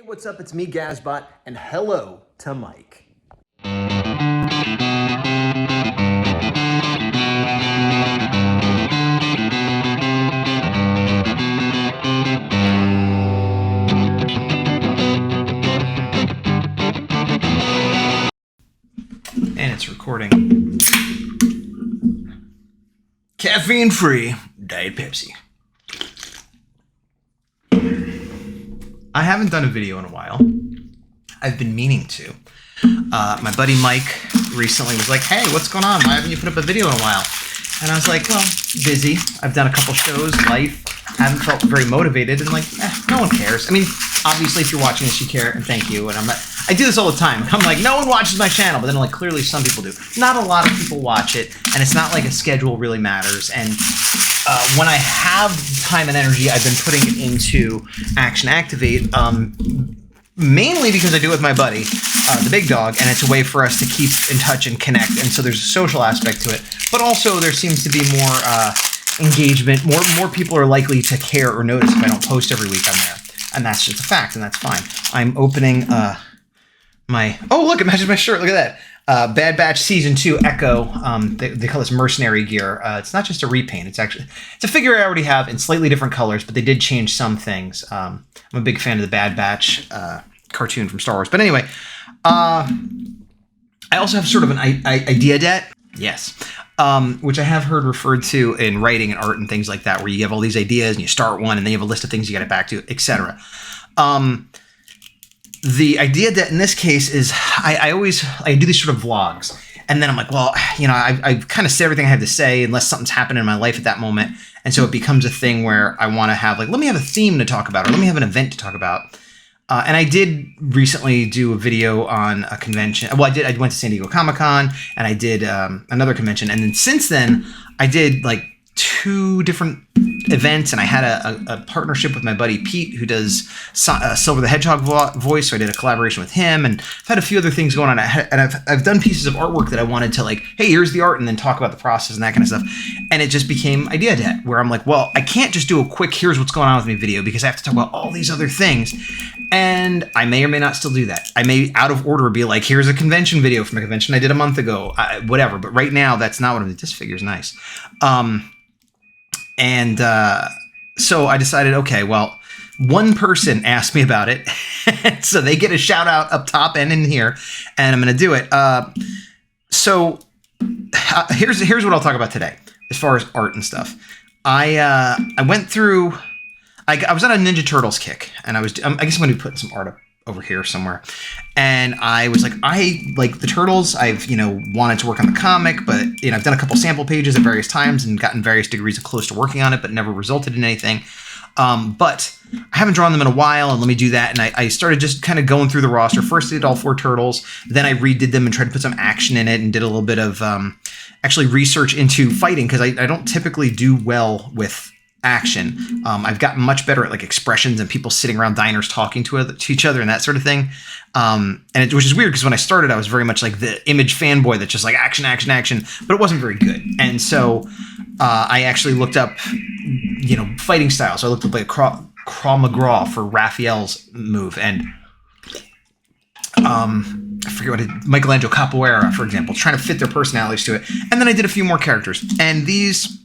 What's up? It's me, Gazbot, and hello to Mike. And it's recording. Caffeine-free Diet Pepsi. I haven't done a video in a while. I've been meaning to. My buddy Mike recently was like, hey, what's going on? Why haven't you put up a video in a while? And I was like, well, busy. I've done a couple shows, life. Haven't felt very motivated, and like, no one cares. I mean, obviously, if you're watching this, you care, and thank you. And I do this all the time. I'm like, no one watches my channel, but then like, clearly some people do. Not a lot of people watch it, and it's not like a schedule really matters. And when I have time and energy, I've been putting it into Action Activate, mainly because I do it with my buddy, the big dog, and it's a way for us to keep in touch and connect. And so there's a social aspect to it, but also there seems to be more engagement. More people are likely to care or notice if I don't post every week on there, and that's just a fact, and that's fine. I'm opening oh look, it matches my shirt. Look at that. Bad Batch Season 2 Echo. They call this mercenary gear. It's not just a repaint. It's a figure I already have in slightly different colors, but they did change some things. I'm a big fan of the Bad Batch cartoon from Star Wars. But anyway, I also have sort of an idea debt. Yes. Which I have heard referred to in writing and art and things like that, where you have all these ideas and you start one and then you have a list of things you got to back to, etc. The idea that in this case is I do these sort of vlogs, and then I'm like, well, you know, I've kind of said everything I have to say unless something's happened in my life at that moment. And so it becomes a thing where I want to have like, let me have a theme to talk about, or let me have an event to talk about. And I did recently do a video on a convention. Well, I went to San Diego Comic-Con, and I did another convention. And then since then, I did like 2 different events, and I had a partnership with my buddy Pete, who does Silver the Hedgehog voice. So I did a collaboration with him, and I've had a few other things going on. And I've done pieces of artwork that I wanted to like, hey, here's the art, and then talk about the process and that kind of stuff. And it just became idea debt, where I'm like, well, I can't just do a quick here's what's going on with me video, because I have to talk about all these other things. And I may or may not still do that. I may out of order be like, here's a convention video from a convention I did a month ago, whatever. But right now, that's not what I'm doing. This figure's nice. So I decided, okay, well, one person asked me about it, so they get a shout out up top and in here, and I'm going to do it. Here's what I'll talk about today, as far as art and stuff. I went through, I was on a Ninja Turtles kick, and I guess I'm going to be putting some art up over here somewhere. And I was like, I like the Turtles. I've, wanted to work on the comic, but, I've done a couple sample pages at various times and gotten various degrees of close to working on it, but never resulted in anything. But I haven't drawn them in a while, and let me do that. And I started just kind of going through the roster. First I did all 4 Turtles. Then I redid them and tried to put some action in it, and did a little bit of actually research into fighting, because I don't typically do well with action. I've gotten much better at like expressions and people sitting around diners talking to each other and that sort of thing. Which is weird, because when I started, I was very much like the Image fanboy that's just like action, action, action, but it wasn't very good. And so I actually looked up, fighting styles. So I looked up like Krav Maga for Raphael's move, and I forget what Michelangelo Capoeira, for example, trying to fit their personalities to it. And then I did a few more characters, and these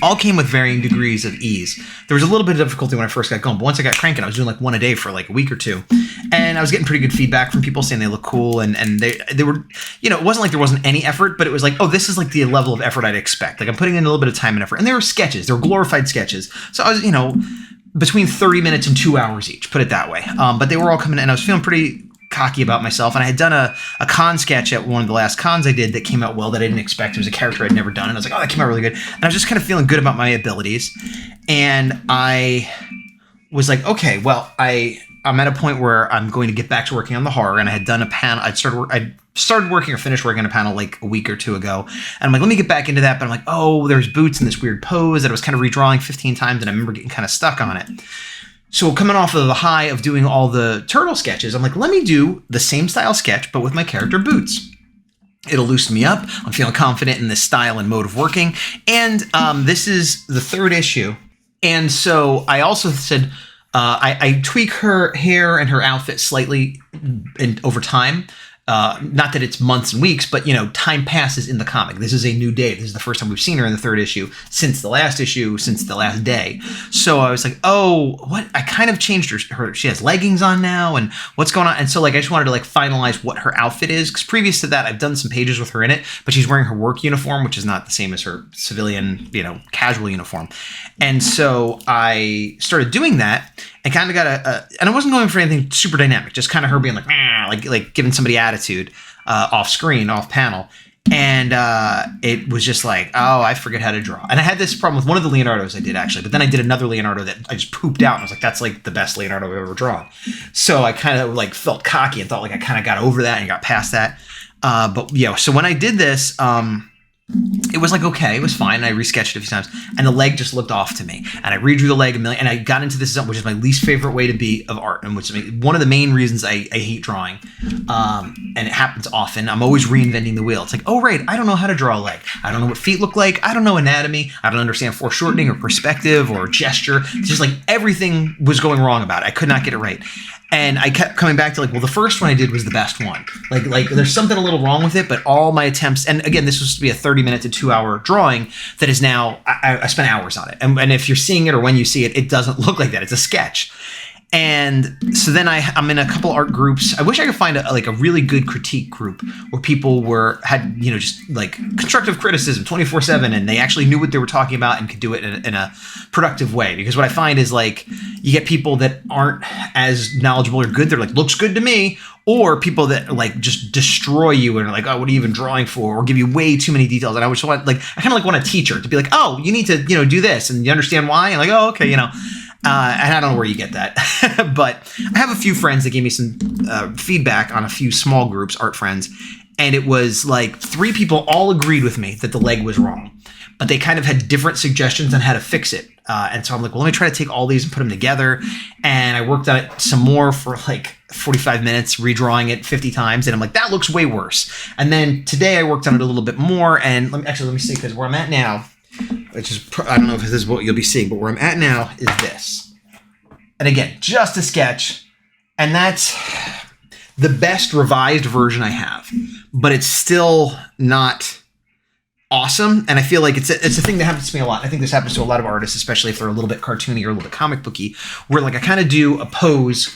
all came with varying degrees of ease. There was a little bit of difficulty when I first got going, but once I got cranking, I was doing like 1 a day for like a week or 2. And I was getting pretty good feedback from people saying they look cool. And they were, it wasn't like there wasn't any effort, but it was like, oh, this is like the level of effort I'd expect. Like I'm putting in a little bit of time and effort. And they were sketches. They were glorified sketches. So I was, between 30 minutes and 2 hours each, put it that way. But they were all coming in, and I was feeling pretty cocky about myself, and I had done a con sketch at one of the last cons I did that came out well, that I didn't expect. It was a character I'd never done, and I was like, oh, that came out really good. And I was just kind of feeling good about my abilities, and I was like, okay, well, I'm at a point where I'm going to get back to working on the horror, and I had done a panel. I started working or finished working on a panel like a week or 2 ago, and I'm like, let me get back into that. But I'm like, oh, there's Boots in this weird pose that I was kind of redrawing 15 times, and I remember getting kind of stuck on it. So coming off of the high of doing all the turtle sketches, I'm like, let me do the same style sketch, but with my character Boots. It'll loosen me up. I'm feeling confident in this style and mode of working. And this is the 3rd issue. And so I also said, I tweak her hair and her outfit slightly over time. Not that it's months and weeks, but, time passes in the comic. This is a new day. This is the first time we've seen her in the third issue since the last day. So I was like, oh, what? I kind of changed her. She has leggings on now, and what's going on? And so, I just wanted to, finalize what her outfit is. Because previous to that, I've done some pages with her in it, but she's wearing her work uniform, which is not the same as her civilian, casual uniform. And so I started doing that and kind of got and I wasn't going for anything super dynamic, just kind of her being like giving somebody attitude off screen, off panel. And it was just like, oh, I forget how to draw. And I had this problem with one of the Leonardos I did, actually. But then I did another Leonardo that I just pooped out. And I was like, that's the best Leonardo I've ever drawn. So I kind of felt cocky and thought I kind of got over that and got past that. So when I did this, it was okay, it was fine. I resketched it a few times, and the leg just looked off to me. And I redrew the leg a million, and I got into this, which is my least favorite way to be of art, and which is one of the main reasons I hate drawing. And it happens often. I'm always reinventing the wheel. It's oh, right, I don't know how to draw a leg. I don't know what feet look like. I don't know anatomy. I don't understand foreshortening or perspective or gesture. It's just everything was going wrong about it. I could not get it right. And I kept coming back to the first one I did was the best one. There's something a little wrong with it, but all my attempts, and again, this was to be a 30-minute to 2-hour drawing that is now, I spent hours on it. And if you're seeing it or when you see it, it doesn't look like that. It's a sketch. And so then I'm in a couple art groups. I wish I could find a really good critique group where people had just constructive criticism 24/7, and they actually knew what they were talking about and could do it in a productive way. Because what I find is you get people that aren't as knowledgeable or good. They're looks good to me, or people that just destroy you and are oh, what are you even drawing for, or give you way too many details. And I just want I kind of want a teacher to be oh, you need to do this, and you understand why, and oh, okay, and I don't know where you get that, but I have a few friends that gave me some feedback on a few small groups, art friends, and it was 3 people all agreed with me that the leg was wrong, but they kind of had different suggestions on how to fix it. And so I'm well, let me try to take all these and put them together. And I worked on it some more for 45 minutes, redrawing it 50 times. And I'm that looks way worse. And then today I worked on it a little bit more. And let me see, because where I'm at now, which is, I don't know if this is what you'll be seeing, but where I'm at now is this. And again, just a sketch. And that's the best revised version I have, but it's still not awesome. And I feel it's a thing that happens to me a lot. I think this happens to a lot of artists, especially if they're a little bit cartoony or a little bit comic booky, where I kind of do a pose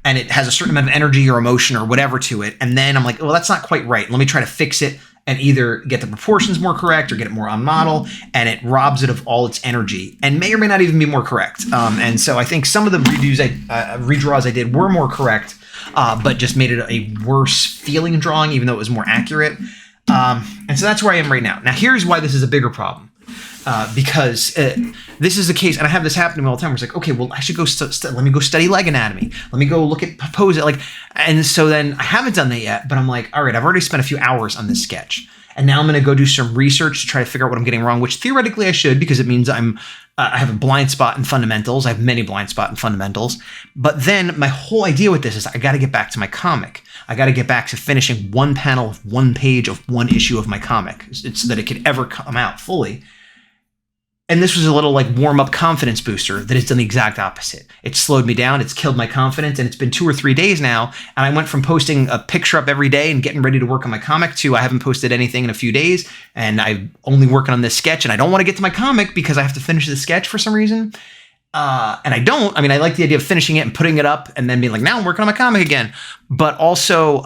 and it has a certain amount of energy or emotion or whatever to it. And then I'm well, that's not quite right. Let me try to fix it and either get the proportions more correct or get it more on model, and it robs it of all its energy and may or may not even be more correct. And so I think some of the redraws I did were more correct, but just made it a worse feeling drawing, even though it was more accurate. And so that's where I am right now. Now, here's why this is a bigger problem. Because this is the case, and I have this happen to me all the time, where it's okay, well, I should go, let me go study leg anatomy. Let me go look at pose it. And so then I haven't done that yet, but I'm all right, I've already spent a few hours on this sketch. And now I'm going to go do some research to try to figure out what I'm getting wrong, which theoretically I should, because it means I have a blind spot in fundamentals. I have many blind spot in fundamentals. But then my whole idea with this is I got to get back to my comic. I got to get back to finishing one panel of one page of one issue of my comic so that it could ever come out fully. And this was a little warm-up confidence booster that has done the exact opposite. It's slowed me down. It's killed my confidence. And it's been 2 or 3 days now. And I went from posting a picture up every day and getting ready to work on my comic to I haven't posted anything in a few days. And I'm only working on this sketch. And I don't want to get to my comic because I have to finish the sketch for some reason. And I don't. I mean, I like the idea of finishing it and putting it up and then being now I'm working on my comic again. But also,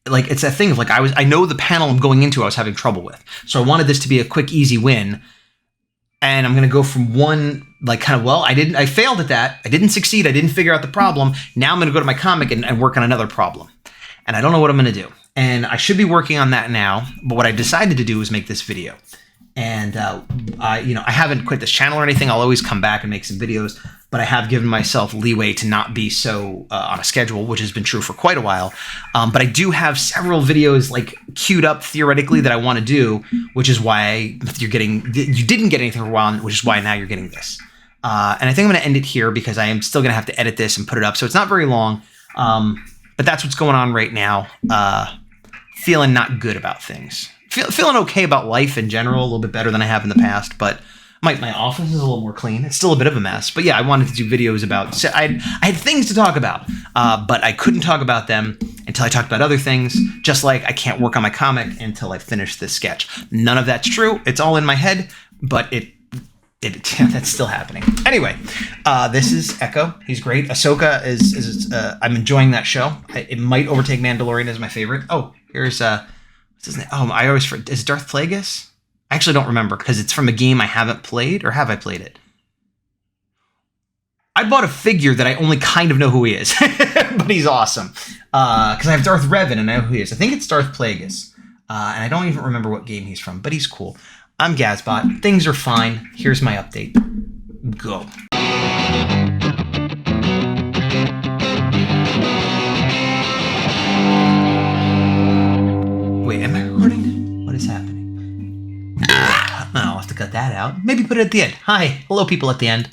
it's that thing of I know the panel I'm going into I was having trouble with. So I wanted this to be a quick, easy win. And I'm going to go from one, I failed at that. I didn't succeed. I didn't figure out the problem. Now I'm going to go to my comic and work on another problem. And I don't know what I'm going to do. And I should be working on that now. But what I decided to do was make this video. And I haven't quit this channel or anything. I'll always come back and make some videos. But I have given myself leeway to not be so on a schedule, which has been true for quite a while. But I do have several videos queued up theoretically that I want to do, which is why you didn't get anything for a while, which is why now you're getting this. And I think I'm going to end it here because I am still going to have to edit this and put it up. So it's not very long. But that's what's going on right now. Feeling not good about things. Feeling okay about life in general, a little bit better than I have in the past, but My office is a little more clean. It's still a bit of a mess, but yeah, I wanted to do videos about. So I had things to talk about, but I couldn't talk about them until I talked about other things. Just like I can't work on my comic until I finish this sketch. None of that's true. It's all in my head, but that's still happening. Anyway, this is Echo. He's great. Ahsoka is I'm enjoying that show. It might overtake Mandalorian as my favorite. Oh, here's what's his name? Oh, I always forget. Is Darth Plagueis? I actually don't remember because it's from a game I haven't played, or have I played it? I bought a figure that I only kind of know who he is, but he's awesome. Because I have Darth Revan and I know who he is. I think it's Darth Plagueis. And I don't even remember what game he's from, but he's cool. I'm Gazbot. Things are fine. Here's my update. Go. Wait, am I recording? What is happening? I'll have to cut that out. Maybe put it at the end. Hi. Hello, people at the end.